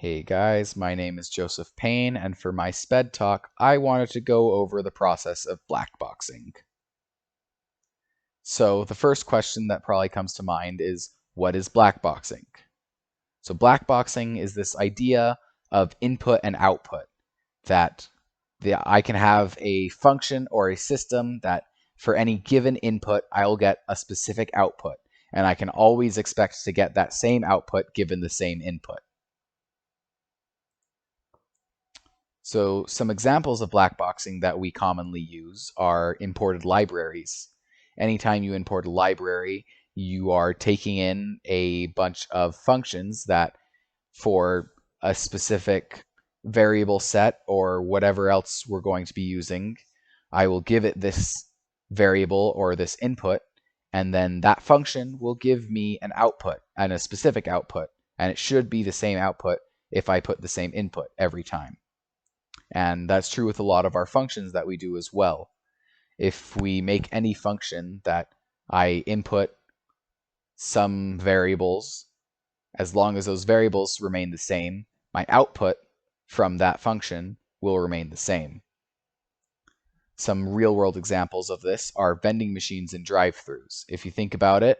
Hey guys, my name is Joseph Payne, and for my SPED talk, I wanted to go over the process of blackboxing. So the first question that probably comes to mind is, what is blackboxing? So blackboxing is this idea of input and output, that I can have a function or a system that for any given input, I'll get a specific output, and I can always expect to get that same output given the same input. So some examples of blackboxing that we commonly use are imported libraries. Anytime you import a library, you are taking in a bunch of functions that for a specific variable set or whatever else we're going to be using, I will give it this variable or this input, and then that function will give me an output and a specific output, and it should be the same output if I put the same input every time. And that's true with a lot of our functions that we do as well. If we make any function that I input some variables, as long as those variables remain the same, my output from that function will remain the same. Some real-world examples of this are vending machines and drive-thrus. If you think about it,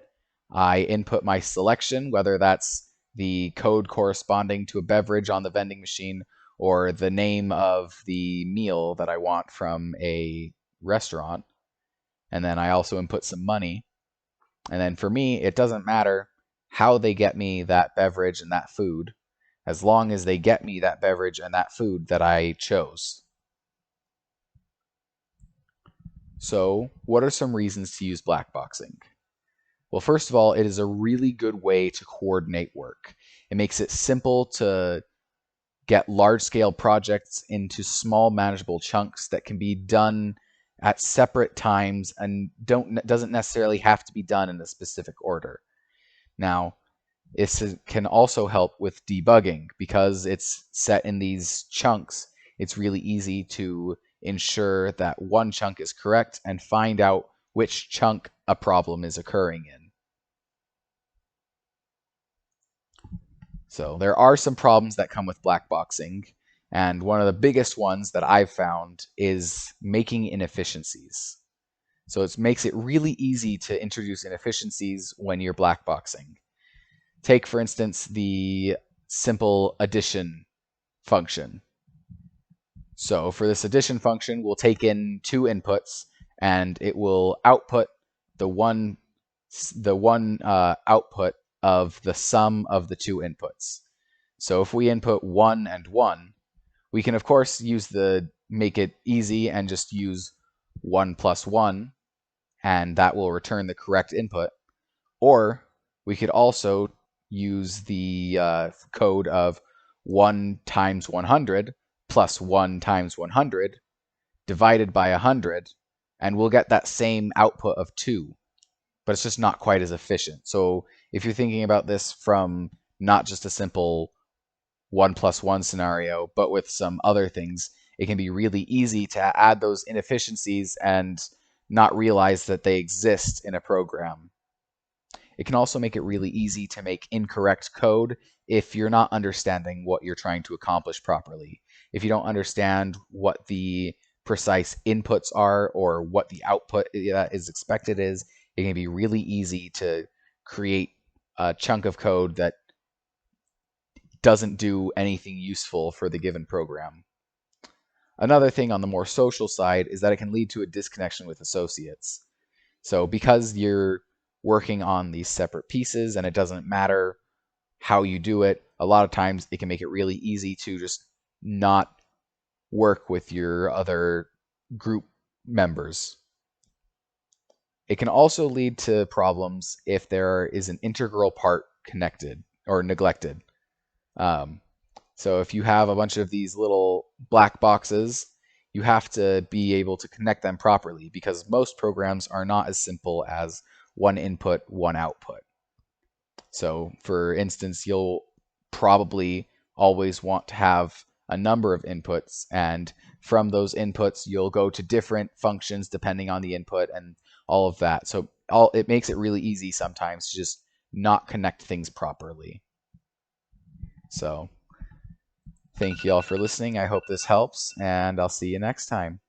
I input my selection, whether that's the code corresponding to a beverage on the vending machine or the name of the meal that I want from a restaurant. And then I also input some money. And then for me, it doesn't matter how they get me that beverage and that food, as long as they get me that beverage and that food that I chose. So, what are some reasons to use blackboxing? Well, first of all, it is a really good way to coordinate work. It makes it simple to get large-scale projects into small manageable chunks that can be done at separate times and doesn't necessarily have to be done in a specific order. Now, this can also help with debugging because it's set in these chunks. It's really easy to ensure that one chunk is correct and find out which chunk a problem is occurring in. So there are some problems that come with blackboxing, and one of the biggest ones that I've found is making inefficiencies. So it makes it really easy to introduce inefficiencies when you're blackboxing. Take, for instance, the simple addition function. So for this addition function, we'll take in two inputs, and it will output the one output of the sum of the two inputs. So if we input 1 and 1, we can of course make it easy and just use 1 plus 1, and that will return the correct input. Or we could also use the code of 1 times 100 plus 1 times 100 divided by 100, and we'll get that same output of 2. But it's just not quite as efficient. So if you're thinking about this from not just a simple 1 plus 1 scenario, but with some other things, it can be really easy to add those inefficiencies and not realize that they exist in a program. It can also make it really easy to make incorrect code if you're not understanding what you're trying to accomplish properly. If you don't understand what the precise inputs are or what the output that is expected is, it can be really easy to create a chunk of code that doesn't do anything useful for the given program. Another thing on the more social side is that it can lead to a disconnection with associates. So because you're working on these separate pieces and it doesn't matter how you do it, a lot of times it can make it really easy to just not work with your other group members. It can also lead to problems if there is an integral part connected or neglected. So if you have a bunch of these little black boxes, you have to be able to connect them properly because most programs are not as simple as one input, one output. So for instance, you'll probably always want to have a number of inputs, and from those inputs, you'll go to different functions depending on the input and all of that. So it makes it really easy sometimes to just not connect things properly. So Thank you all for listening. I hope this helps, and I'll see you next time.